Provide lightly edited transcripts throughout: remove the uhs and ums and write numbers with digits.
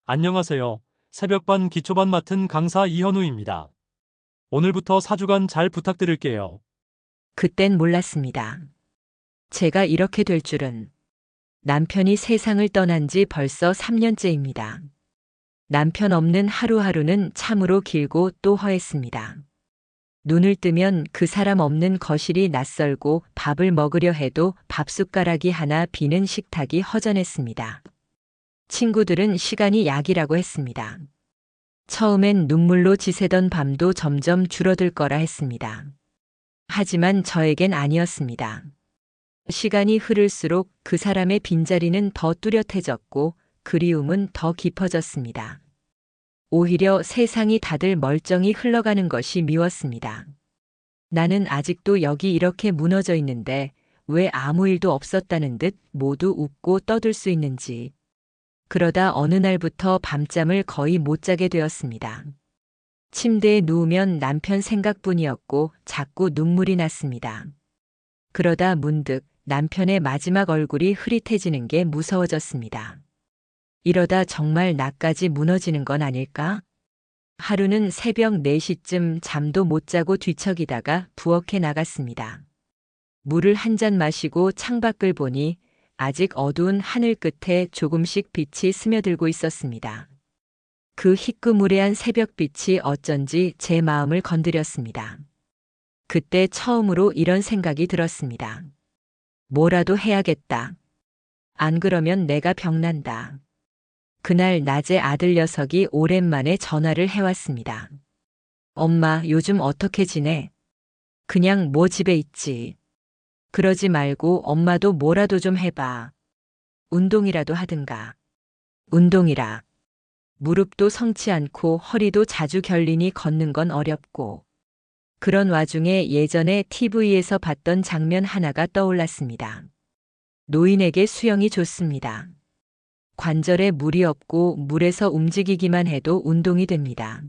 안녕하세요. 새벽반 기초반 맡은 강사 이현우입니다. 오늘부터 4주간 잘 부탁드릴게요. 그땐 몰랐습니다. 제가 이렇게 될 줄은. 남편이 세상을 떠난 지 벌써 3년째입니다. 남편 없는 하루하루는 참으로 길고 또 허했습니다. 눈을 뜨면 그 사람 없는 거실이 낯설고 밥을 먹으려 해도 밥숟가락이 하나 비는 식탁이 허전했습니다. 친구들은 시간이 약이라고 했습니다. 처음엔 눈물로 지새던 밤도 점점 줄어들 거라 했습니다. 하지만 저에겐 아니었습니다. 시간이 흐를수록 그 사람의 빈자리는 더 뚜렷해졌고 그리움은 더 깊어졌습니다. 오히려 세상이 다들 멀쩡히 흘러가는 것이 미웠습니다. 나는 아직도 여기 이렇게 무너져 있는데 왜 아무 일도 없었다는 듯 모두 웃고 떠들 수 있는지. 그러다 어느 날부터 밤잠을 거의 못 자게 되었습니다. 침대에 누우면 남편 생각뿐이었고 자꾸 눈물이 났습니다. 그러다 문득 남편의 마지막 얼굴이 흐릿해지는 게 무서워졌습니다. 이러다 정말 나까지 무너지는 건 아닐까? 하루는 새벽 4시쯤 잠도 못 자고 뒤척이다가 부엌에 나갔습니다. 물을 한 잔 마시고 창밖을 보니 아직 어두운 하늘 끝에 조금씩 빛이 스며들고 있었습니다. 그 희끄무레한 새벽빛이 어쩐지 제 마음을 건드렸습니다. 그때 처음으로 이런 생각이 들었습니다. 뭐라도 해야겠다. 안 그러면 내가 병난다. 그날 낮에 아들 녀석이 오랜만에 전화를 해왔습니다. 엄마, 요즘 어떻게 지내? 그냥 뭐 집에 있지. 그러지 말고 엄마도 뭐라도 좀 해봐. 운동이라도 하든가. 운동이라. 무릎도 성치 않고 허리도 자주 결리니 걷는 건 어렵고. 그런 와중에 예전에 TV에서 봤던 장면 하나가 떠올랐습니다. 노인에게 수영이 좋습니다. 관절에 무리 없고 물에서 움직이기만 해도 운동이 됩니다.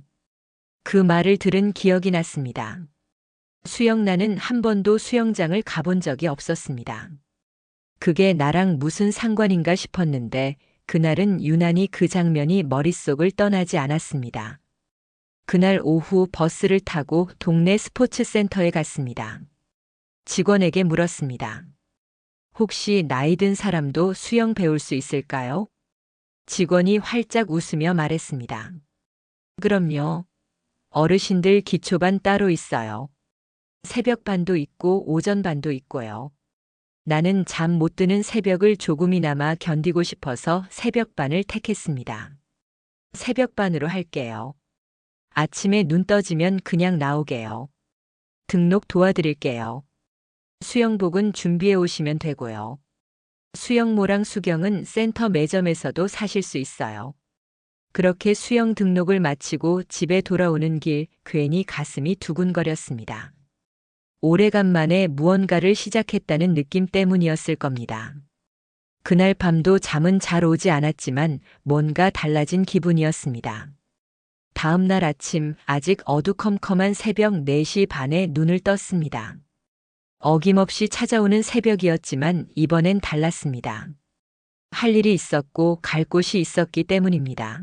그 말을 들은 기억이 났습니다. 수영나는 한 번도 수영장을 가본 적이 없었습니다. 그게 나랑 무슨 상관인가 싶었는데 그날은 유난히 그 장면이 머릿속을 떠나지 않았습니다. 그날 오후 버스를 타고 동네 스포츠센터에 갔습니다. 직원에게 물었습니다. 혹시 나이 든 사람도 수영 배울 수 있을까요? 직원이 활짝 웃으며 말했습니다. 그럼요. 어르신들 기초반 따로 있어요. 새벽반도 있고 오전반도 있고요. 나는 잠 못 드는 새벽을 조금이나마 견디고 싶어서 새벽반을 택했습니다. 새벽반으로 할게요. 아침에 눈 떠지면 그냥 나오게요. 등록 도와드릴게요. 수영복은 준비해 오시면 되고요. 수영모랑 수경은 센터 매점에서도 사실 수 있어요. 그렇게 수영 등록을 마치고 집에 돌아오는 길 괜히 가슴이 두근거렸습니다. 오래간만에 무언가를 시작했다는 느낌 때문이었을 겁니다. 그날 밤도 잠은 잘 오지 않았지만 뭔가 달라진 기분이었습니다. 다음 날 아침 아직 어두컴컴한 새벽 4시 반에 눈을 떴습니다. 어김없이 찾아오는 새벽이었지만 이번엔 달랐습니다. 할 일이 있었고 갈 곳이 있었기 때문입니다.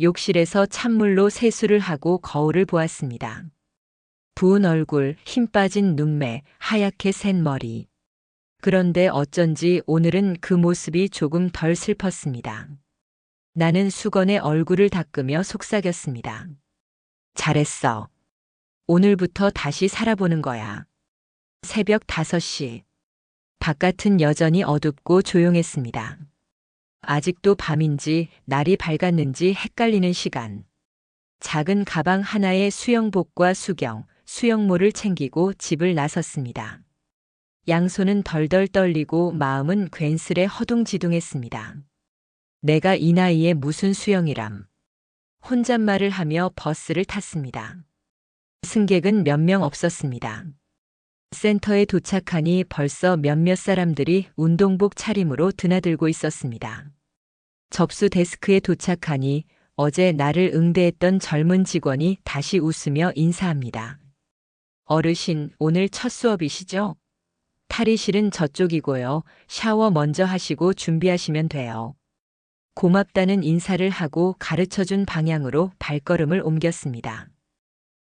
욕실에서 찬물로 세수를 하고 거울을 보았습니다. 부은 얼굴, 힘 빠진 눈매, 하얗게 샌 머리. 그런데 어쩐지 오늘은 그 모습이 조금 덜 슬펐습니다. 나는 수건에 얼굴을 닦으며 속삭였습니다. 잘했어. 오늘부터 다시 살아보는 거야. 새벽 5시. 바깥은 여전히 어둡고 조용했습니다. 아직도 밤인지 날이 밝았는지 헷갈리는 시간. 작은 가방 하나에 수영복과 수경, 수영모를 챙기고 집을 나섰습니다. 양손은 덜덜 떨리고 마음은 괜스레 허둥지둥했습니다. 내가 이 나이에 무슨 수영이람. 혼잣말을 하며 버스를 탔습니다. 승객은 몇 명 없었습니다. 센터에 도착하니 벌써 몇몇 사람들이 운동복 차림으로 드나들고 있었습니다. 접수 데스크에 도착하니 어제 나를 응대했던 젊은 직원이 다시 웃으며 인사합니다. 어르신, 오늘 첫 수업이시죠? 탈의실은 저쪽이고요. 샤워 먼저 하시고 준비하시면 돼요. 고맙다는 인사를 하고 가르쳐준 방향으로 발걸음을 옮겼습니다.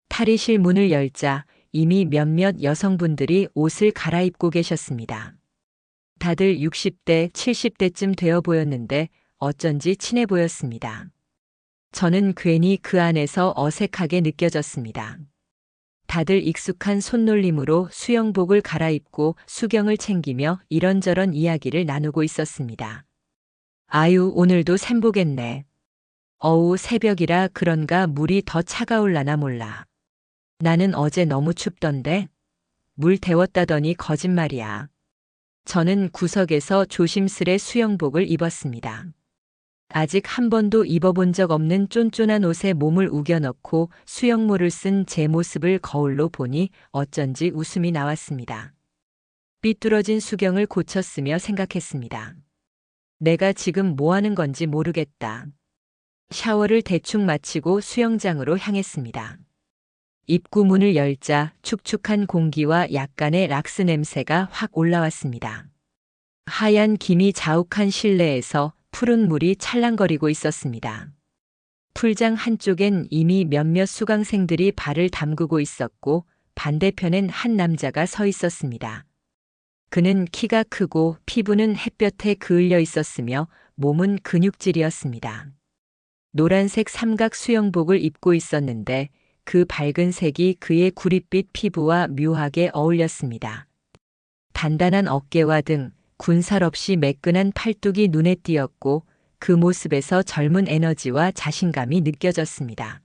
탈의실 문을 열자 이미 몇몇 여성분들이 옷을 갈아입고 계셨습니다. 다들 60대, 70대쯤 되어 보였는데 어쩐지 친해 보였습니다. 저는 괜히 그 안에서 어색하게 느껴졌습니다. 다들 익숙한 손놀림으로 수영복을 갈아입고 수경을 챙기며 이런저런 이야기를 나누고 있었습니다. 아유, 오늘도 샘보겠네. 어우, 새벽이라 그런가 물이 더 차가울라나 몰라. 나는 어제 너무 춥던데? 물 데웠다더니 거짓말이야. 저는 구석에서 조심스레 수영복을 입었습니다. 아직 한 번도 입어본 적 없는 쫀쫀한 옷에 몸을 우겨넣고 수영모를 쓴 제 모습을 거울로 보니 어쩐지 웃음이 나왔습니다. 삐뚤어진 수경을 고쳤으며 생각했습니다. 내가 지금 뭐 하는 건지 모르겠다. 샤워를 대충 마치고 수영장으로 향했습니다. 입구 문을 열자 축축한 공기와 약간의 락스 냄새가 확 올라왔습니다. 하얀 김이 자욱한 실내에서 푸른 물이 찰랑거리고 있었습니다. 풀장 한쪽엔 이미 몇몇 수강생들이 발을 담그고 있었고 반대편엔 한 남자가 서 있었습니다. 그는 키가 크고 피부는 햇볕에 그을려 있었으며 몸은 근육질이었습니다. 노란색 삼각 수영복을 입고 있었는데 그 밝은 색이 그의 구릿빛 피부와 묘하게 어울렸습니다. 단단한 어깨와 등 군살 없이 매끈한 팔뚝이 눈에 띄었고 그 모습에서 젊은 에너지와 자신감이 느껴졌습니다.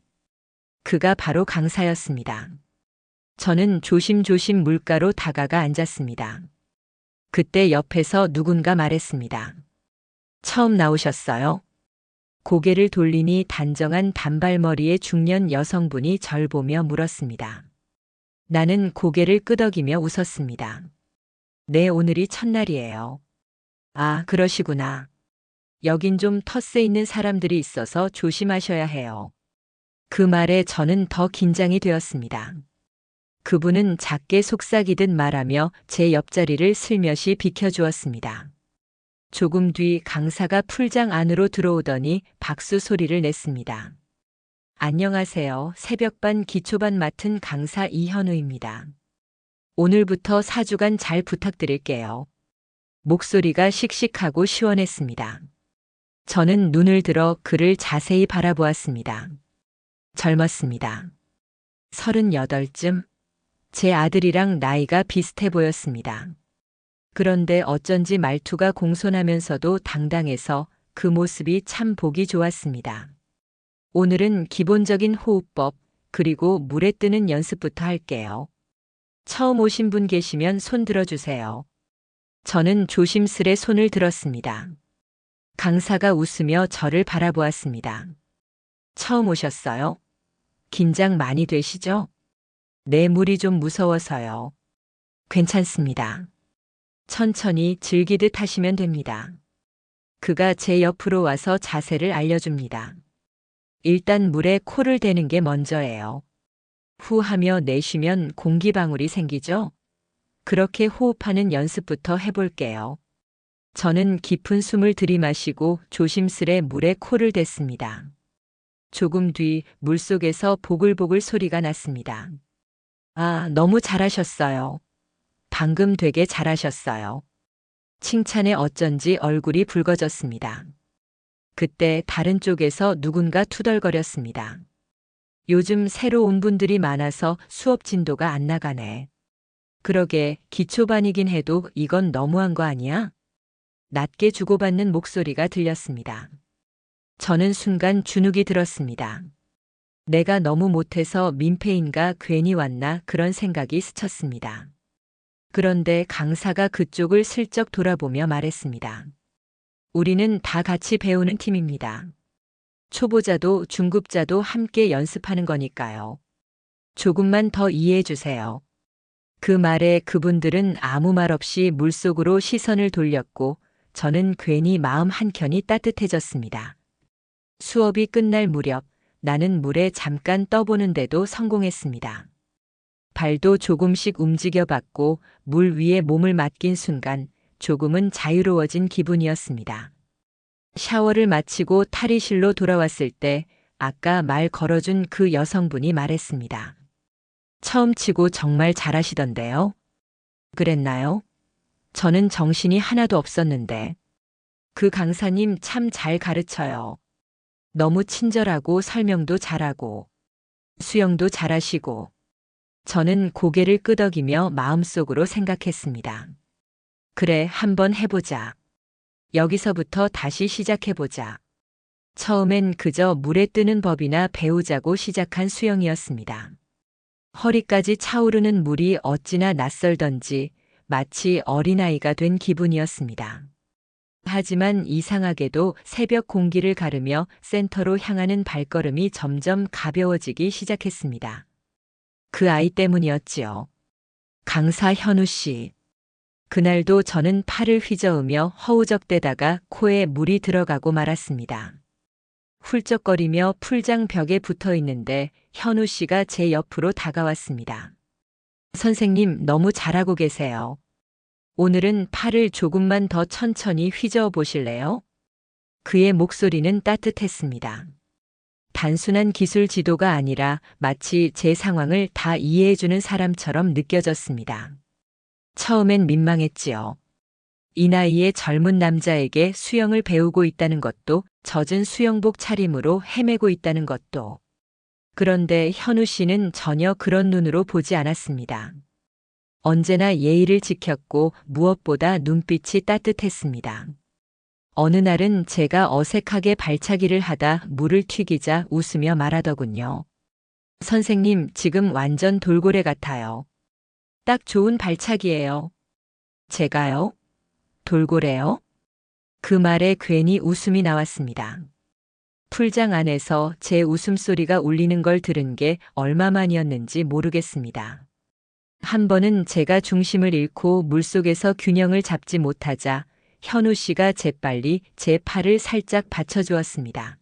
그가 바로 강사였습니다. 저는 조심조심 물가로 다가가 앉았습니다. 그때 옆에서 누군가 말했습니다. 처음 나오셨어요? 고개를 돌리니 단정한 단발머리의 중년 여성분이 절 보며 물었습니다. 나는 고개를 끄덕이며 웃었습니다. 네, 오늘이 첫날이에요. 아, 그러시구나. 여긴 좀 텃세 있는 사람들이 있어서 조심하셔야 해요. 그 말에 저는 더 긴장이 되었습니다. 그분은 작게 속삭이듯 말하며 제 옆자리를 슬며시 비켜주었습니다. 조금 뒤 강사가 풀장 안으로 들어오더니 박수 소리를 냈습니다. 안녕하세요. 새벽반 기초반 맡은 강사 이현우입니다. 오늘부터 4주간 잘 부탁드릴게요. 목소리가 씩씩하고 시원했습니다. 저는 눈을 들어 그를 자세히 바라보았습니다. 젊었습니다. 38쯤? 제 아들이랑 나이가 비슷해 보였습니다. 그런데 어쩐지 말투가 공손하면서도 당당해서 그 모습이 참 보기 좋았습니다. 오늘은 기본적인 호흡법, 그리고 물에 뜨는 연습부터 할게요. 처음 오신 분 계시면 손 들어주세요. 저는 조심스레 손을 들었습니다. 강사가 웃으며 저를 바라보았습니다. 처음 오셨어요? 긴장 많이 되시죠? 네, 물이 좀 무서워서요. 괜찮습니다. 천천히 즐기듯 하시면 됩니다. 그가 제 옆으로 와서 자세를 알려줍니다. 일단 물에 코를 대는 게 먼저예요. 후 하며 내쉬면 공기방울이 생기죠? 그렇게 호흡하는 연습부터 해볼게요. 저는 깊은 숨을 들이마시고 조심스레 물에 코를 댔습니다. 조금 뒤 물속에서 보글보글 소리가 났습니다. 아, 너무 잘하셨어요. 방금 되게 잘하셨어요. 칭찬에 어쩐지 얼굴이 붉어졌습니다. 그때 다른 쪽에서 누군가 투덜거렸습니다. 요즘 새로 온 분들이 많아서 수업 진도가 안 나가네. 그러게 기초반이긴 해도 이건 너무한 거 아니야? 낮게 주고받는 목소리가 들렸습니다. 저는 순간 주눅이 들었습니다. 내가 너무 못해서 민폐인가 괜히 왔나 그런 생각이 스쳤습니다. 그런데 강사가 그쪽을 슬쩍 돌아보며 말했습니다. 우리는 다 같이 배우는 팀입니다. 초보자도 중급자도 함께 연습하는 거니까요. 조금만 더 이해해 주세요. 그 말에 그분들은 아무 말 없이 물속으로 시선을 돌렸고 저는 괜히 마음 한켠이 따뜻해졌습니다. 수업이 끝날 무렵 나는 물에 잠깐 떠보는데도 성공했습니다. 발도 조금씩 움직여봤고 물 위에 몸을 맡긴 순간 조금은 자유로워진 기분이었습니다. 샤워를 마치고 탈의실로 돌아왔을 때 아까 말 걸어준 그 여성분이 말했습니다. 처음 치고 정말 잘하시던데요? 그랬나요? 저는 정신이 하나도 없었는데. 그 강사님 참 잘 가르쳐요. 너무 친절하고 설명도 잘하고 수영도 잘하시고. 저는 고개를 끄덕이며 마음속으로 생각했습니다. 그래, 한번 해보자. 여기서부터 다시 시작해보자. 처음엔 그저 물에 뜨는 법이나 배우자고 시작한 수영이었습니다. 허리까지 차오르는 물이 어찌나 낯설던지 마치 어린아이가 된 기분이었습니다. 하지만 이상하게도 새벽 공기를 가르며 센터로 향하는 발걸음이 점점 가벼워지기 시작했습니다. 그 아이 때문이었지요. 강사 현우 씨. 그날도 저는 팔을 휘저으며 허우적대다가 코에 물이 들어가고 말았습니다. 훌쩍거리며 풀장 벽에 붙어 있는데 현우 씨가 제 옆으로 다가왔습니다. 선생님, 너무 잘하고 계세요. 오늘은 팔을 조금만 더 천천히 휘저어 보실래요? 그의 목소리는 따뜻했습니다. 단순한 기술 지도가 아니라 마치 제 상황을 다 이해해주는 사람처럼 느껴졌습니다. 처음엔 민망했지요. 이 나이에 젊은 남자에게 수영을 배우고 있다는 것도, 젖은 수영복 차림으로 헤매고 있다는 것도. 그런데 현우 씨는 전혀 그런 눈으로 보지 않았습니다. 언제나 예의를 지켰고 무엇보다 눈빛이 따뜻했습니다. 어느 날은 제가 어색하게 발차기를 하다 물을 튀기자 웃으며 말하더군요. 선생님, 지금 완전 돌고래 같아요. 딱 좋은 발차기예요. 제가요? 돌고래요? 그 말에 괜히 웃음이 나왔습니다. 풀장 안에서 제 웃음소리가 울리는 걸 들은 게 얼마만이었는지 모르겠습니다. 한 번은 제가 중심을 잃고 물속에서 균형을 잡지 못하자 현우 씨가 재빨리 제 팔을 살짝 받쳐주었습니다.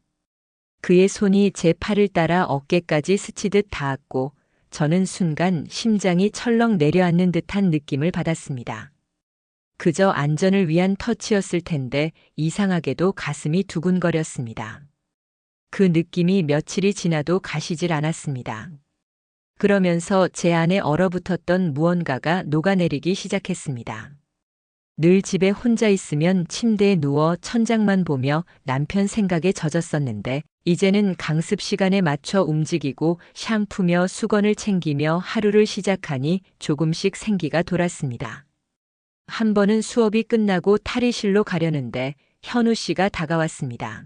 그의 손이 제 팔을 따라 어깨까지 스치듯 닿았고 저는 순간 심장이 철렁 내려앉는 듯한 느낌을 받았습니다. 그저 안전을 위한 터치였을 텐데 이상하게도 가슴이 두근거렸습니다. 그 느낌이 며칠이 지나도 가시질 않았습니다. 그러면서 제 안에 얼어붙었던 무언가가 녹아내리기 시작했습니다. 늘 집에 혼자 있으면 침대에 누워 천장만 보며 남편 생각에 젖었었는데 이제는 강습 시간에 맞춰 움직이고 샴푸며 수건을 챙기며 하루를 시작하니 조금씩 생기가 돌았습니다. 한 번은 수업이 끝나고 탈의실로 가려는데 현우 씨가 다가왔습니다.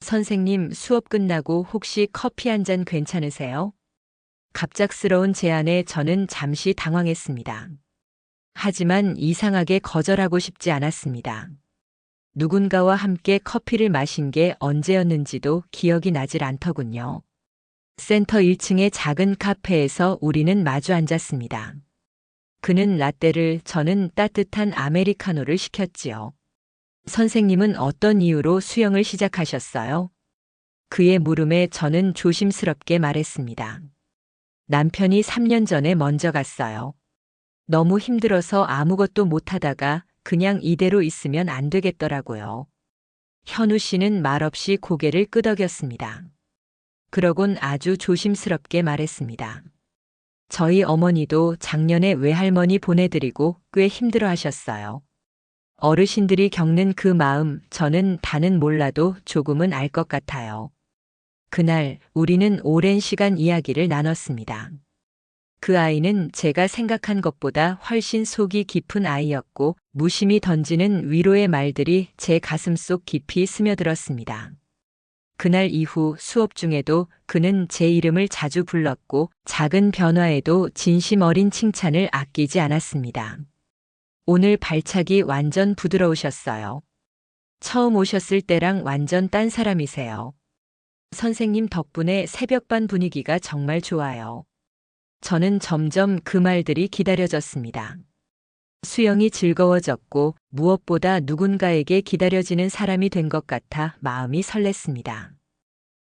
선생님, 수업 끝나고 혹시 커피 한 잔 괜찮으세요? 갑작스러운 제안에 저는 잠시 당황했습니다. 하지만 이상하게 거절하고 싶지 않았습니다. 누군가와 함께 커피를 마신 게 언제였는지도 기억이 나질 않더군요. 센터 1층의 작은 카페에서 우리는 마주 앉았습니다. 그는 라떼를, 저는 따뜻한 아메리카노를 시켰지요. 선생님은 어떤 이유로 수영을 시작하셨어요? 그의 물음에 저는 조심스럽게 말했습니다. 남편이 3년 전에 먼저 갔어요. 너무 힘들어서 아무것도 못하다가 그냥 이대로 있으면 안 되겠더라고요. 현우 씨는 말없이 고개를 끄덕였습니다. 그러곤 아주 조심스럽게 말했습니다. 저희 어머니도 작년에 외할머니 보내드리고 꽤 힘들어 하셨어요. 어르신들이 겪는 그 마음, 저는 다는 몰라도 조금은 알 것 같아요. 그날 우리는 오랜 시간 이야기를 나눴습니다. 그 아이는 제가 생각한 것보다 훨씬 속이 깊은 아이였고 무심히 던지는 위로의 말들이 제 가슴속 깊이 스며들었습니다. 그날 이후 수업 중에도 그는 제 이름을 자주 불렀고 작은 변화에도 진심 어린 칭찬을 아끼지 않았습니다. 오늘 발차기 완전 부드러우셨어요. 처음 오셨을 때랑 완전 딴 사람이세요. 선생님 덕분에 새벽반 분위기가 정말 좋아요. 저는 점점 그 말들이 기다려졌습니다. 수영이 즐거워졌고 무엇보다 누군가에게 기다려지는 사람이 된 것 같아 마음이 설렜습니다.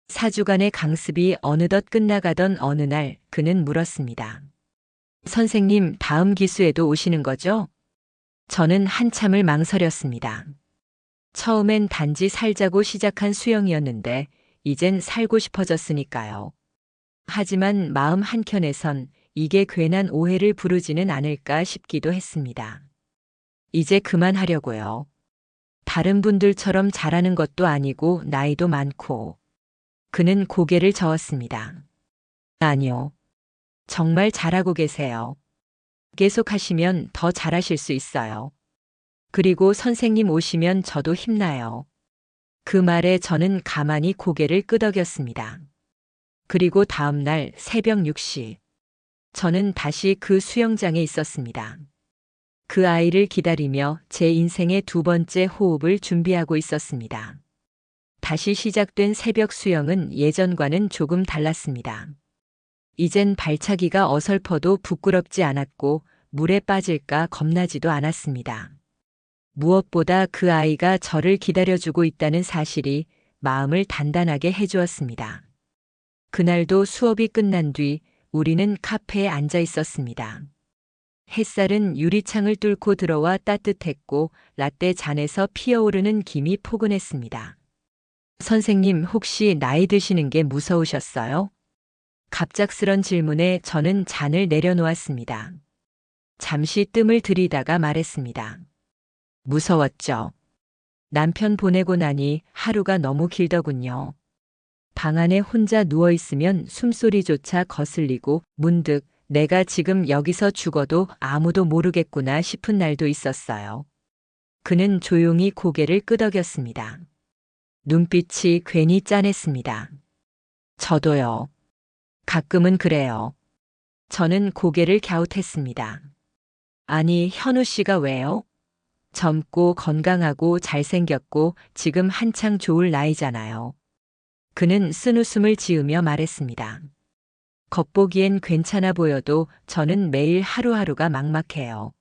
4주간의 강습이 어느덧 끝나가던 어느 날 그는 물었습니다. 선생님, 다음 기수에도 오시는 거죠? 저는 한참을 망설였습니다. 처음엔 단지 살자고 시작한 수영이었는데 이젠 살고 싶어졌으니까요. 하지만 마음 한켠에선 이게 괜한 오해를 부르지는 않을까 싶기도 했습니다. 이제 그만하려고요. 다른 분들처럼 잘하는 것도 아니고 나이도 많고. 그는 고개를 저었습니다. 아니요. 정말 잘하고 계세요. 계속하시면 더 잘하실 수 있어요. 그리고 선생님 오시면 저도 힘나요. 그 말에 저는 가만히 고개를 끄덕였습니다. 그리고 다음 날 새벽 6시. 저는 다시 그 수영장에 있었습니다. 그 아이를 기다리며 제 인생의 두 번째 호흡을 준비하고 있었습니다. 다시 시작된 새벽 수영은 예전과는 조금 달랐습니다. 이젠 발차기가 어설퍼도 부끄럽지 않았고 물에 빠질까 겁나지도 않았습니다. 무엇보다 그 아이가 저를 기다려주고 있다는 사실이 마음을 단단하게 해주었습니다. 그날도 수업이 끝난 뒤 우리는 카페에 앉아 있었습니다. 햇살은 유리창을 뚫고 들어와 따뜻했고 라떼 잔에서 피어오르는 김이 포근했습니다. 선생님, 혹시 나이 드시는 게 무서우셨어요? 갑작스런 질문에 저는 잔을 내려놓았습니다. 잠시 뜸을 들이다가 말했습니다. 무서웠죠. 남편 보내고 나니 하루가 너무 길더군요. 방 안에 혼자 누워있으면 숨소리조차 거슬리고 문득 내가 지금 여기서 죽어도 아무도 모르겠구나 싶은 날도 있었어요. 그는 조용히 고개를 끄덕였습니다. 눈빛이 괜히 짠했습니다. 저도요. 가끔은 그래요. 저는 고개를 갸웃했습니다. 아니, 현우 씨가 왜요? 젊고 건강하고 잘생겼고 지금 한창 좋을 나이잖아요. 그는 쓴웃음을 지으며 말했습니다. 겉보기엔 괜찮아 보여도 저는 매일 하루하루가 막막해요.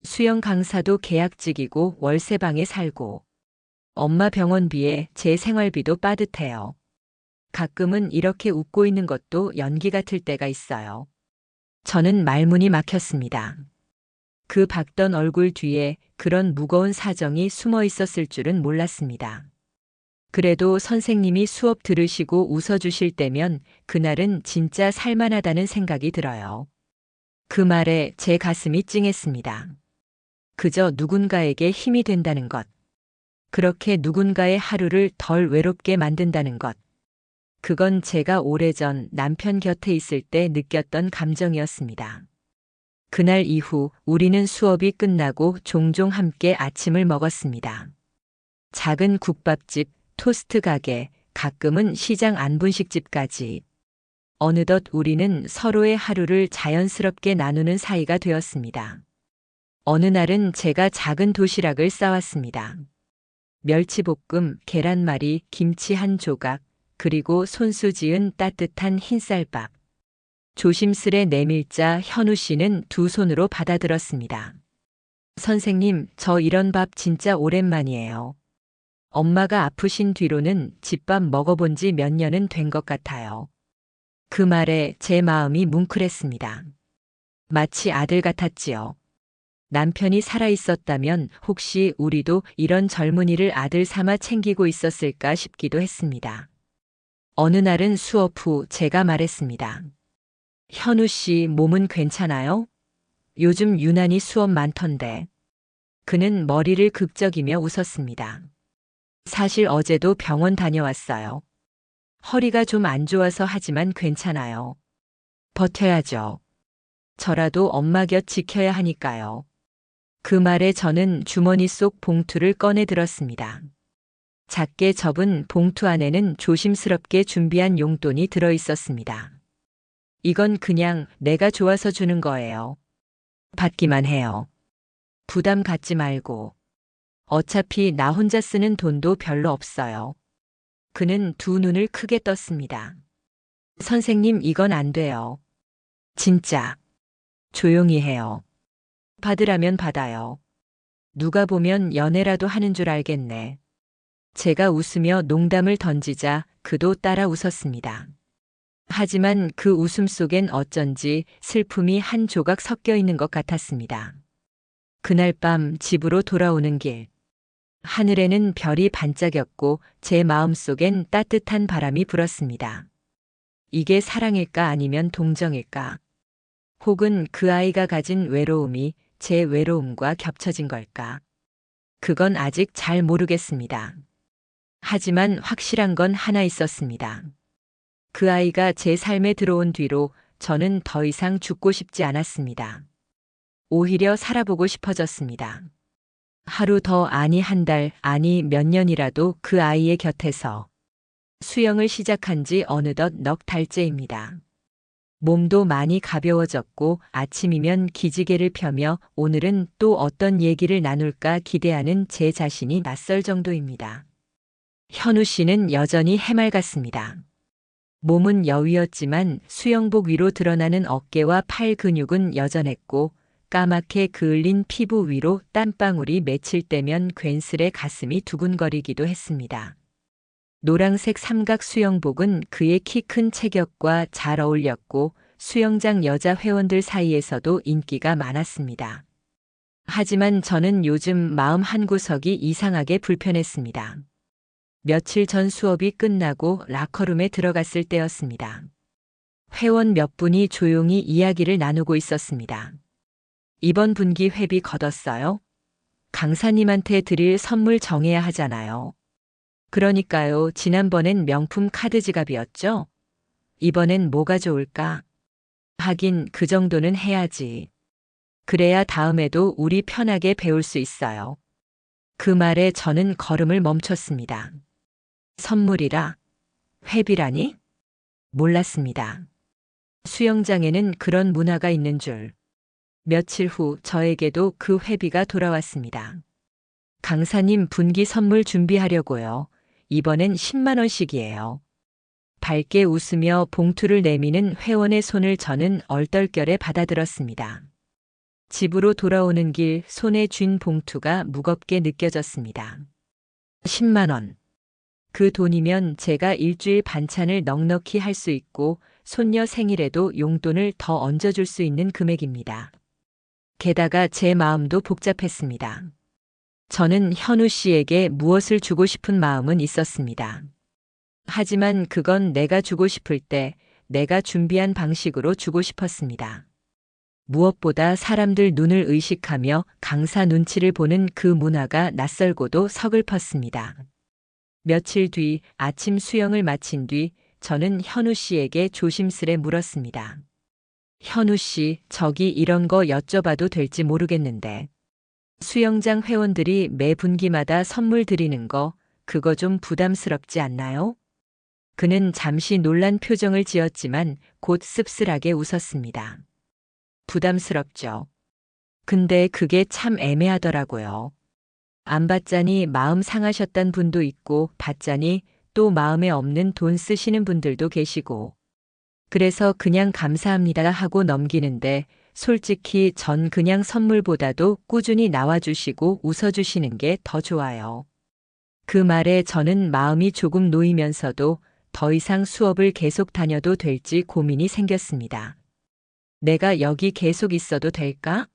수영 강사도 계약직이고 월세방에 살고 엄마 병원비에 제 생활비도 빠듯해요. 가끔은 이렇게 웃고 있는 것도 연기 같을 때가 있어요. 저는 말문이 막혔습니다. 그 밝던 얼굴 뒤에 그런 무거운 사정이 숨어 있었을 줄은 몰랐습니다. 그래도 선생님이 수업 들으시고 웃어주실 때면 그날은 진짜 살만하다는 생각이 들어요. 그 말에 제 가슴이 찡했습니다. 그저 누군가에게 힘이 된다는 것. 그렇게 누군가의 하루를 덜 외롭게 만든다는 것. 그건 제가 오래전 남편 곁에 있을 때 느꼈던 감정이었습니다. 그날 이후 우리는 수업이 끝나고 종종 함께 아침을 먹었습니다. 작은 국밥집, 토스트 가게, 가끔은 시장 안분식집까지. 어느덧 우리는 서로의 하루를 자연스럽게 나누는 사이가 되었습니다. 어느 날은 제가 작은 도시락을 싸왔습니다. 멸치볶음, 계란말이, 김치 한 조각, 그리고 손수 지은 따뜻한 흰쌀밥. 조심스레 내밀자 현우 씨는 두 손으로 받아들었습니다. 선생님, 저 이런 밥 진짜 오랜만이에요. 엄마가 아프신 뒤로는 집밥 먹어본 지 몇 년은 된 것 같아요. 그 말에 제 마음이 뭉클했습니다. 마치 아들 같았지요. 남편이 살아있었다면 혹시 우리도 이런 젊은이를 아들 삼아 챙기고 있었을까 싶기도 했습니다. 어느 날은 수업 후 제가 말했습니다. 현우 씨 몸은 괜찮아요? 요즘 유난히 수업 많던데. 그는 머리를 극적이며 웃었습니다. 사실 어제도 병원 다녀왔어요. 허리가 좀 안 좋아서 하지만 괜찮아요. 버텨야죠. 저라도 엄마 곁 지켜야 하니까요. 그 말에 저는 주머니 속 봉투를 꺼내 들었습니다. 작게 접은 봉투 안에는 조심스럽게 준비한 용돈이 들어 있었습니다. 이건 그냥 내가 좋아서 주는 거예요. 받기만 해요. 부담 갖지 말고. 어차피 나 혼자 쓰는 돈도 별로 없어요. 그는 두 눈을 크게 떴습니다. 선생님, 이건 안 돼요. 진짜. 조용히 해요. 받으라면 받아요. 누가 보면 연애라도 하는 줄 알겠네. 제가 웃으며 농담을 던지자 그도 따라 웃었습니다. 하지만 그 웃음 속엔 어쩐지 슬픔이 한 조각 섞여 있는 것 같았습니다. 그날 밤 집으로 돌아오는 길. 하늘에는 별이 반짝였고 제 마음속엔 따뜻한 바람이 불었습니다. 이게 사랑일까 아니면 동정일까? 혹은 그 아이가 가진 외로움이 제 외로움과 겹쳐진 걸까? 그건 아직 잘 모르겠습니다. 하지만 확실한 건 하나 있었습니다. 그 아이가 제 삶에 들어온 뒤로 저는 더 이상 죽고 싶지 않았습니다. 오히려 살아보고 싶어졌습니다. 하루 더 아니 한 달 아니 몇 년이라도 그 아이의 곁에서 수영을 시작한 지 어느덧 넉 달째입니다. 몸도 많이 가벼워졌고 아침이면 기지개를 펴며 오늘은 또 어떤 얘기를 나눌까 기대하는 제 자신이 낯설 정도입니다. 현우 씨는 여전히 해맑았습니다. 몸은 여위었지만 수영복 위로 드러나는 어깨와 팔 근육은 여전했고 까맣게 그을린 피부 위로 땀방울이 맺힐 때면 괜스레 가슴이 두근거리기도 했습니다. 노란색 삼각 수영복은 그의 키 큰 체격과 잘 어울렸고 수영장 여자 회원들 사이에서도 인기가 많았습니다. 하지만 저는 요즘 마음 한구석이 이상하게 불편했습니다. 며칠 전 수업이 끝나고 라커룸에 들어갔을 때였습니다. 회원 몇 분이 조용히 이야기를 나누고 있었습니다. 이번 분기 회비 걷었어요? 강사님한테 드릴 선물 정해야 하잖아요. 그러니까요. 지난번엔 명품 카드 지갑이었죠? 이번엔 뭐가 좋을까? 하긴 그 정도는 해야지. 그래야 다음에도 우리 편하게 배울 수 있어요. 그 말에 저는 걸음을 멈췄습니다. 선물이라? 회비라니? 몰랐습니다. 수영장에는 그런 문화가 있는 줄. 며칠 후 저에게도 그 회비가 돌아왔습니다. 강사님 분기 선물 준비하려고요. 이번엔 10만 원씩이에요. 밝게 웃으며 봉투를 내미는 회원의 손을 저는 얼떨결에 받아들었습니다. 집으로 돌아오는 길 손에 쥔 봉투가 무겁게 느껴졌습니다. 10만 원. 그 돈이면 제가 일주일 반찬을 넉넉히 할 수 있고 손녀 생일에도 용돈을 더 얹어줄 수 있는 금액입니다. 게다가 제 마음도 복잡했습니다. 저는 현우 씨에게 무엇을 주고 싶은 마음은 있었습니다. 하지만 그건 내가 주고 싶을 때 내가 준비한 방식으로 주고 싶었습니다. 무엇보다 사람들 눈을 의식하며 강사 눈치를 보는 그 문화가 낯설고도 서글펐습니다. 며칠 뒤 아침 수영을 마친 뒤 저는 현우 씨에게 조심스레 물었습니다. 현우 씨, 저기 이런 거 여쭤봐도 될지 모르겠는데. 수영장 회원들이 매 분기마다 선물 드리는 거, 그거 좀 부담스럽지 않나요? 그는 잠시 놀란 표정을 지었지만 곧 씁쓸하게 웃었습니다. 부담스럽죠. 근데 그게 참 애매하더라고요. 안 받자니 마음 상하셨단 분도 있고 받자니 또 마음에 없는 돈 쓰시는 분들도 계시고. 그래서 그냥 감사합니다 하고 넘기는데 솔직히 전 그냥 선물보다도 꾸준히 나와주시고 웃어주시는 게 더 좋아요. 그 말에 저는 마음이 조금 놓이면서도 더 이상 수업을 계속 다녀도 될지 고민이 생겼습니다. 내가 여기 계속 있어도 될까?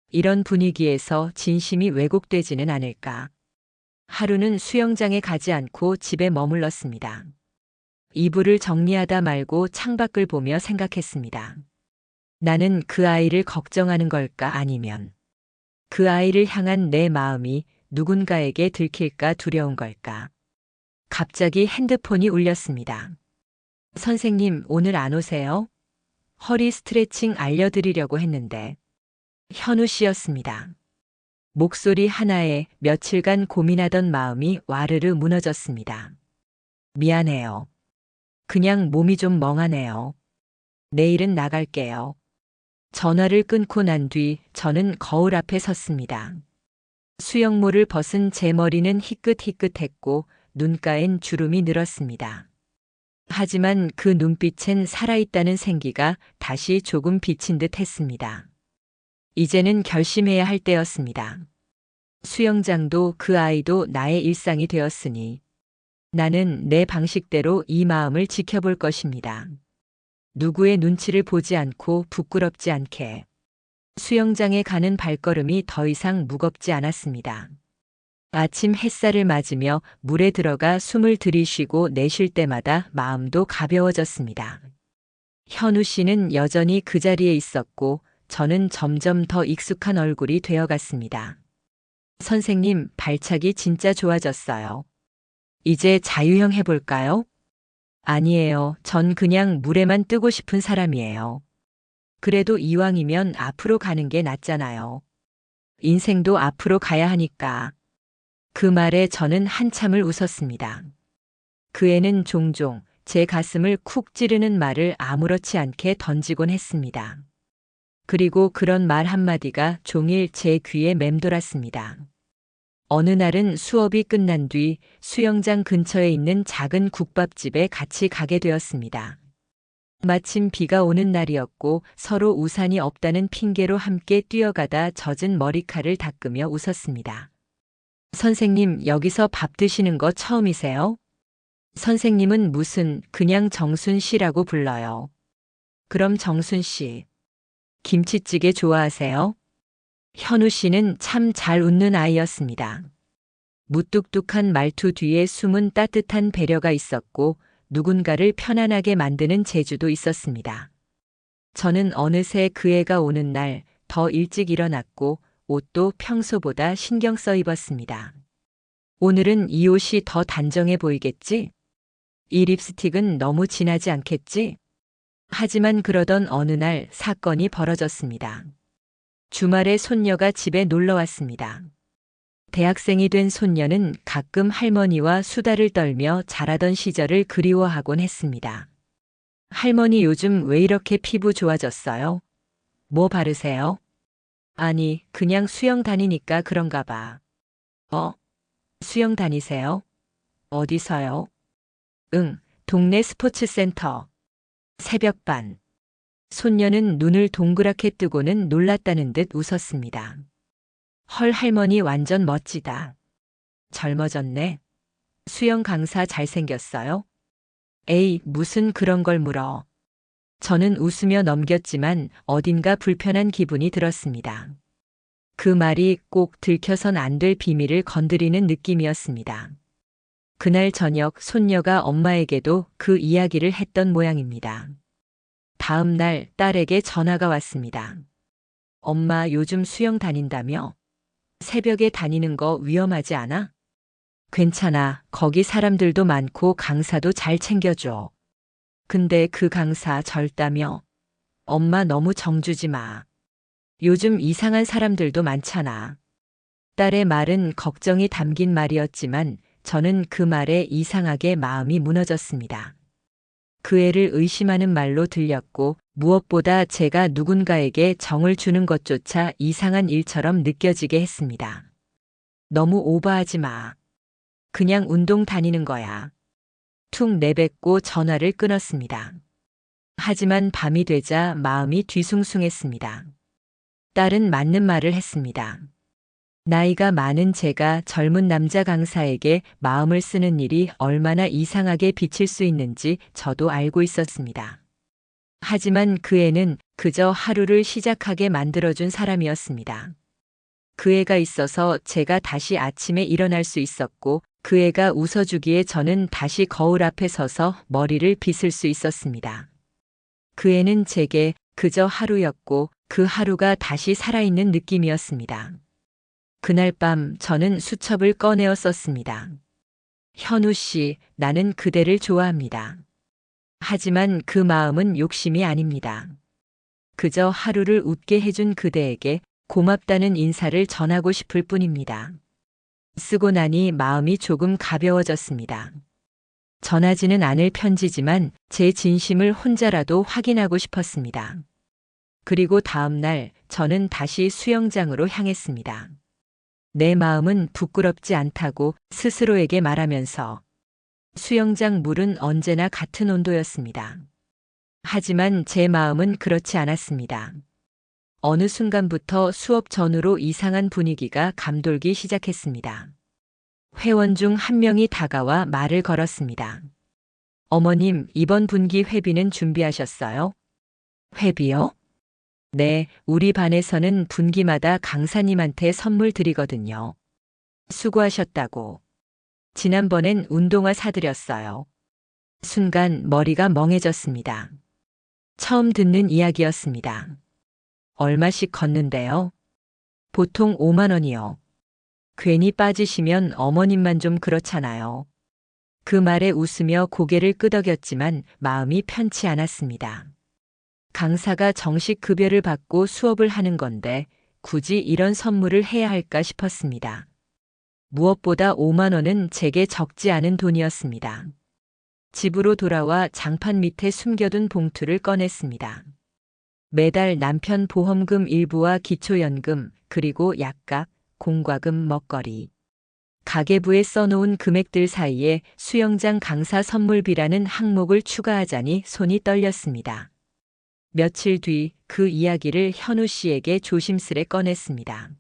이런 분위기에서 진심이 왜곡되지는 않을까? 하루는 수영장에 가지 않고 집에 머물렀습니다. 이불을 정리하다 말고 창밖을 보며 생각했습니다. 나는 그 아이를 걱정하는 걸까 아니면 그 아이를 향한 내 마음이 누군가에게 들킬까 두려운 걸까? 갑자기 핸드폰이 울렸습니다. 선생님, 오늘 안 오세요? 허리 스트레칭 알려드리려고 했는데. 현우 씨였습니다. 목소리 하나에 며칠간 고민하던 마음이 와르르 무너졌습니다. 미안해요. 그냥 몸이 좀 멍하네요. 내일은 나갈게요. 전화를 끊고 난 뒤 저는 거울 앞에 섰습니다. 수영모를 벗은 제 머리는 희끗희끗했고 눈가엔 주름이 늘었습니다. 하지만 그 눈빛엔 살아있다는 생기가 다시 조금 비친 듯 했습니다. 이제는 결심해야 할 때였습니다. 수영장도 그 아이도 나의 일상이 되었으니 나는 내 방식대로 이 마음을 지켜볼 것입니다. 누구의 눈치를 보지 않고 부끄럽지 않게. 수영장에 가는 발걸음이 더 이상 무겁지 않았습니다. 아침 햇살을 맞으며 물에 들어가 숨을 들이쉬고 내쉴 때마다 마음도 가벼워졌습니다. 현우 씨는 여전히 그 자리에 있었고 저는 점점 더 익숙한 얼굴이 되어갔습니다. 선생님, 발차기 진짜 좋아졌어요. 이제 자유형 해볼까요? 아니에요. 전 그냥 물에만 뜨고 싶은 사람이에요. 그래도 이왕이면 앞으로 가는 게 낫잖아요. 인생도 앞으로 가야 하니까. 그 말에 저는 한참을 웃었습니다. 그 애는 종종 제 가슴을 쿡 찌르는 말을 아무렇지 않게 던지곤 했습니다. 그리고 그런 말 한마디가 종일 제 귀에 맴돌았습니다. 어느 날은 수업이 끝난 뒤 수영장 근처에 있는 작은 국밥집에 같이 가게 되었습니다. 마침 비가 오는 날이었고 서로 우산이 없다는 핑계로 함께 뛰어가다 젖은 머리칼을 닦으며 웃었습니다. 선생님, 여기서 밥 드시는 거 처음이세요? 선생님은 무슨 그냥 정순 씨라고 불러요. 그럼 정순 씨, 김치찌개 좋아하세요? 현우 씨는 참 잘 웃는 아이였습니다. 무뚝뚝한 말투 뒤에 숨은 따뜻한 배려가 있었고 누군가를 편안하게 만드는 재주도 있었습니다. 저는 어느새 그 애가 오는 날 더 일찍 일어났고 옷도 평소보다 신경 써 입었습니다. 오늘은 이 옷이 더 단정해 보이겠지? 이 립스틱은 너무 진하지 않겠지? 하지만 그러던 어느 날 사건이 벌어졌습니다. 주말에 손녀가 집에 놀러 왔습니다. 대학생이 된 손녀는 가끔 할머니와 수다를 떨며 자라던 시절을 그리워하곤 했습니다. 할머니, 요즘 왜 이렇게 피부 좋아졌어요? 뭐 바르세요? 아니, 그냥 수영 다니니까 그런가 봐. 수영 다니세요? 어디서요? 응, 동네 스포츠센터. 새벽반. 손녀는 눈을 동그랗게 뜨고는 놀랐다는 듯 웃었습니다. 헐, 할머니 완전 멋지다. 젊어졌네. 수영 강사 잘생겼어요? 에이, 무슨 그런 걸 물어. 저는 웃으며 넘겼지만 어딘가 불편한 기분이 들었습니다. 그 말이 꼭 들켜선 안 될 비밀을 건드리는 느낌이었습니다. 그날 저녁 손녀가 엄마에게도 그 이야기를 했던 모양입니다. 다음 날 딸에게 전화가 왔습니다. 엄마, 요즘 수영 다닌다며? 새벽에 다니는 거 위험하지 않아? 괜찮아. 거기 사람들도 많고 강사도 잘 챙겨줘. 근데 그 강사 젊다며? 엄마, 너무 정주지 마. 요즘 이상한 사람들도 많잖아. 딸의 말은 걱정이 담긴 말이었지만 저는 그 말에 이상하게 마음이 무너졌습니다. 그 애를 의심하는 말로 들렸고 무엇보다 제가 누군가에게 정을 주는 것조차 이상한 일처럼 느껴지게 했습니다. 너무 오버하지 마. 그냥 운동 다니는 거야. 툭 내뱉고 전화를 끊었습니다. 하지만 밤이 되자 마음이 뒤숭숭했습니다. 딸은 맞는 말을 했습니다. 나이가 많은 제가 젊은 남자 강사에게 마음을 쓰는 일이 얼마나 이상하게 비칠 수 있는지 저도 알고 있었습니다. 하지만 그 애는 그저 하루를 시작하게 만들어준 사람이었습니다. 그 애가 있어서 제가 다시 아침에 일어날 수 있었고 그 애가 웃어주기에 저는 다시 거울 앞에 서서 머리를 빗을 수 있었습니다. 그 애는 제게 그저 하루였고 그 하루가 다시 살아있는 느낌이었습니다. 그날 밤 저는 수첩을 꺼내어 썼습니다. 현우 씨, 나는 그대를 좋아합니다. 하지만 그 마음은 욕심이 아닙니다. 그저 하루를 웃게 해준 그대에게 고맙다는 인사를 전하고 싶을 뿐입니다. 쓰고 나니 마음이 조금 가벼워졌습니다. 전하지는 않을 편지지만 제 진심을 혼자라도 확인하고 싶었습니다. 그리고 다음 날 저는 다시 수영장으로 향했습니다. 내 마음은 부끄럽지 않다고 스스로에게 말하면서 수영장 물은 언제나 같은 온도였습니다. 하지만 제 마음은 그렇지 않았습니다. 어느 순간부터 수업 전후로 이상한 분위기가 감돌기 시작했습니다. 회원 중 한 명이 다가와 말을 걸었습니다. 어머님, 이번 분기 회비는 준비하셨어요? 회비요? 네, 우리 반에서는 분기마다 강사님한테 선물 드리거든요. 수고하셨다고. 지난번엔 운동화 사드렸어요. 순간 머리가 멍해졌습니다. 처음 듣는 이야기였습니다. 얼마씩 걷는데요? 보통 5만 원이요. 괜히 빠지시면 어머님만 좀 그렇잖아요. 그 말에 웃으며 고개를 끄덕였지만 마음이 편치 않았습니다. 강사가 정식 급여를 받고 수업을 하는 건데 굳이 이런 선물을 해야 할까 싶었습니다. 무엇보다 5만 원은 제게 적지 않은 돈이었습니다. 집으로 돌아와 장판 밑에 숨겨둔 봉투를 꺼냈습니다. 매달 남편 보험금 일부와 기초연금, 그리고 약값, 공과금, 먹거리. 가계부에 써놓은 금액들 사이에 수영장 강사 선물비라는 항목을 추가하자니 손이 떨렸습니다. 며칠 뒤 그 이야기를 현우 씨에게 조심스레 꺼냈습니다.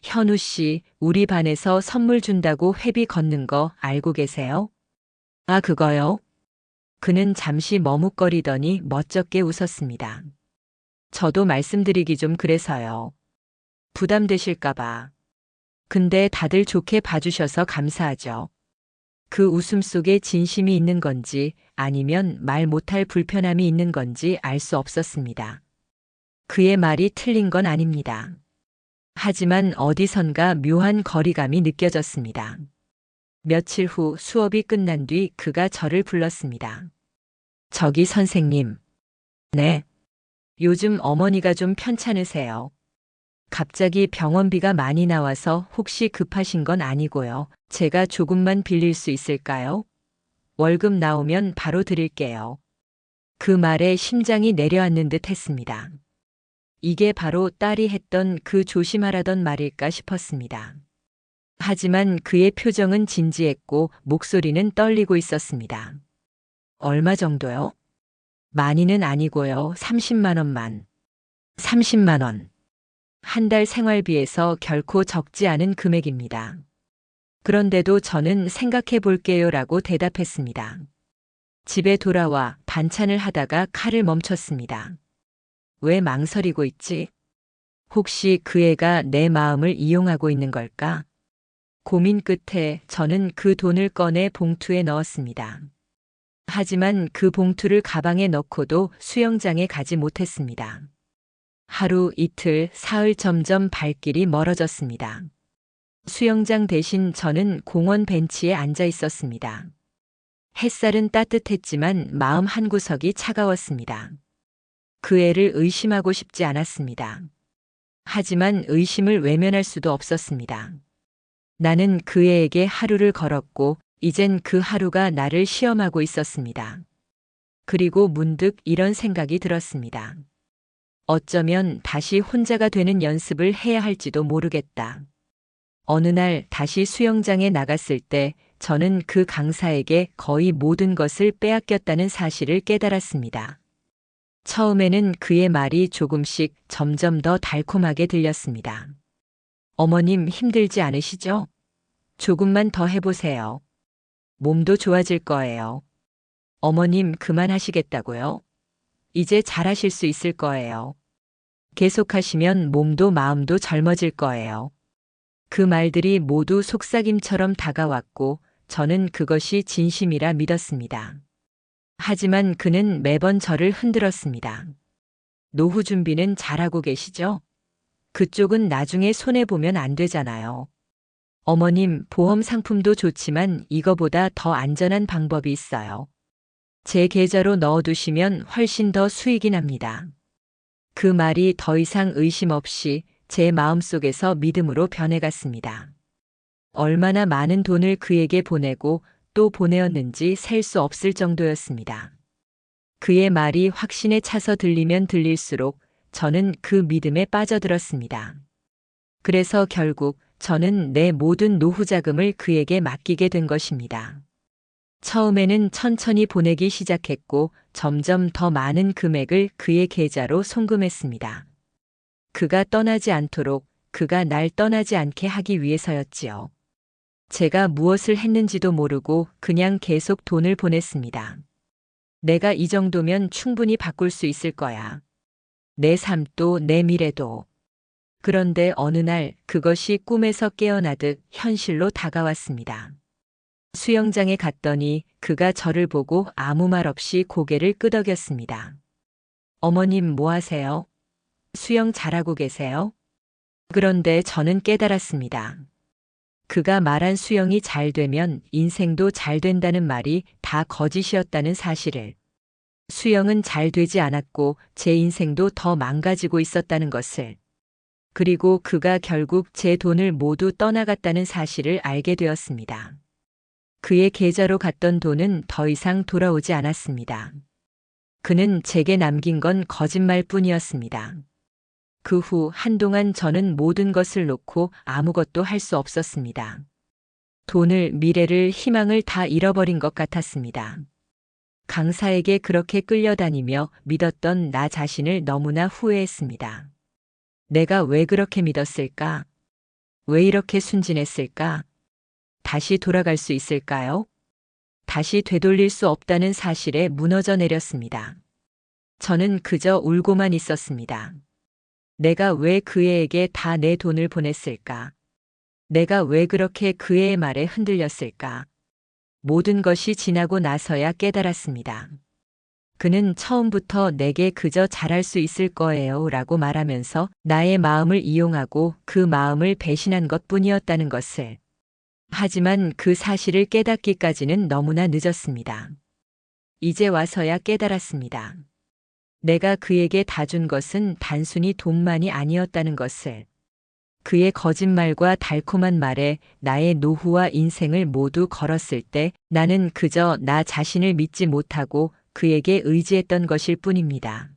현우 씨, 우리 반에서 선물 준다고 회비 걷는 거 알고 계세요? 아, 그거요? 그는 잠시 머뭇거리더니 멋쩍게 웃었습니다. 저도 말씀드리기 좀 그래서요. 부담되실까봐. 근데 다들 좋게 봐주셔서 감사하죠. 그 웃음 속에 진심이 있는 건지 아니면 말 못할 불편함이 있는 건지 알 수 없었습니다. 그의 말이 틀린 건 아닙니다. 하지만 어디선가 묘한 거리감이 느껴졌습니다. 며칠 후 수업이 끝난 뒤 그가 저를 불렀습니다. 저기 선생님. 네. 요즘 어머니가 좀 편찮으세요. 갑자기 병원비가 많이 나와서 혹시 급하신 건 아니고요. 제가 조금만 빌릴 수 있을까요? 월급 나오면 바로 드릴게요. 그 말에 심장이 내려앉는 듯 했습니다. 이게 바로 딸이 했던 그 조심하라던 말일까 싶었습니다. 하지만 그의 표정은 진지했고 목소리는 떨리고 있었습니다. 얼마 정도요? 많이는 아니고요. 30만 원만. 30만 원. 한 달 생활비에서 결코 적지 않은 금액입니다. 그런데도 저는 생각해 볼게요라고 대답했습니다. 집에 돌아와 반찬을 하다가 칼을 멈췄습니다. 왜 망설이고 있지? 혹시 그 애가 내 마음을 이용하고 있는 걸까? 고민 끝에 저는 그 돈을 꺼내 봉투에 넣었습니다. 하지만 그 봉투를 가방에 넣고도 수영장에 가지 못했습니다. 하루, 이틀, 사흘 점점 발길이 멀어졌습니다. 수영장 대신 저는 공원 벤치에 앉아 있었습니다. 햇살은 따뜻했지만 마음 한구석이 차가웠습니다. 그 애를 의심하고 싶지 않았습니다. 하지만 의심을 외면할 수도 없었습니다. 나는 그 애에게 하루를 걸었고 이젠 그 하루가 나를 시험하고 있었습니다. 그리고 문득 이런 생각이 들었습니다. 어쩌면 다시 혼자가 되는 연습을 해야 할지도 모르겠다. 어느 날 다시 수영장에 나갔을 때 저는 그 강사에게 거의 모든 것을 빼앗겼다는 사실을 깨달았습니다. 처음에는 그의 말이 조금씩 점점 더 달콤하게 들렸습니다. 어머님 힘들지 않으시죠? 조금만 더 해보세요. 몸도 좋아질 거예요. 어머님 그만하시겠다고요? 이제 잘하실 수 있을 거예요. 계속하시면 몸도 마음도 젊어질 거예요. 그 말들이 모두 속삭임처럼 다가왔고 저는 그것이 진심이라 믿었습니다. 하지만 그는 매번 저를 흔들었습니다. 노후 준비는 잘하고 계시죠? 그쪽은 나중에 손해보면 안 되잖아요. 어머님, 보험 상품도 좋지만 이거보다 더 안전한 방법이 있어요. 제 계좌로 넣어두시면 훨씬 더 수익이 납니다. 그 말이 더 이상 의심 없이 제 마음속에서 믿음으로 변해갔습니다. 얼마나 많은 돈을 그에게 보내고 또 보내었는지 셀 수 없을 정도였습니다. 그의 말이 확신에 차서 들리면 들릴수록 저는 그 믿음에 빠져들었습니다. 그래서 결국 저는 내 모든 노후 자금을 그에게 맡기게 된 것입니다. 처음에는 천천히 보내기 시작했고 점점 더 많은 금액을 그의 계좌로 송금했습니다. 그가 떠나지 않도록, 그가 날 떠나지 않게 하기 위해서였지요. 제가 무엇을 했는지도 모르고 그냥 계속 돈을 보냈습니다. 내가 이 정도면 충분히 바꿀 수 있을 거야. 내 삶도 내 미래도. 그런데 어느 날 그것이 꿈에서 깨어나듯 현실로 다가왔습니다. 수영장에 갔더니 그가 저를 보고 아무 말 없이 고개를 끄덕였습니다. 어머님 뭐 하세요? 수영 잘하고 계세요? 그런데 저는 깨달았습니다. 그가 말한 수영이 잘 되면 인생도 잘 된다는 말이 다 거짓이었다는 사실을. 수영은 잘 되지 않았고 제 인생도 더 망가지고 있었다는 것을. 그리고 그가 결국 제 돈을 모두 떠나갔다는 사실을 알게 되었습니다. 그의 계좌로 갔던 돈은 더 이상 돌아오지 않았습니다. 그는 제게 남긴 건 거짓말뿐이었습니다. 그 후 한동안 저는 모든 것을 놓고 아무것도 할 수 없었습니다. 돈을, 미래를, 희망을 다 잃어버린 것 같았습니다. 강사에게 그렇게 끌려다니며 믿었던 나 자신을 너무나 후회했습니다. 내가 왜 그렇게 믿었을까? 왜 이렇게 순진했을까? 다시 돌아갈 수 있을까요? 다시 되돌릴 수 없다는 사실에 무너져 내렸습니다. 저는 그저 울고만 있었습니다. 내가 왜 그 애에게 다 내 돈을 보냈을까? 내가 왜 그렇게 그 애의 말에 흔들렸을까? 모든 것이 지나고 나서야 깨달았습니다. 그는 처음부터 내게 그저 잘할 수 있을 거예요 라고 말하면서 나의 마음을 이용하고 그 마음을 배신한 것뿐이었다는 것을. 하지만 그 사실을 깨닫기까지는 너무나 늦었습니다. 이제 와서야 깨달았습니다. 내가 그에게 다 준 것은 단순히 돈만이 아니었다는 것을. 그의 거짓말과 달콤한 말에 나의 노후와 인생을 모두 걸었을 때 나는 그저 나 자신을 믿지 못하고 그에게 의지했던 것일 뿐입니다.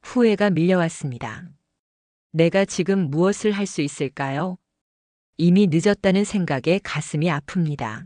후회가 밀려왔습니다. 내가 지금 무엇을 할 수 있을까요? 이미 늦었다는 생각에 가슴이 아픕니다.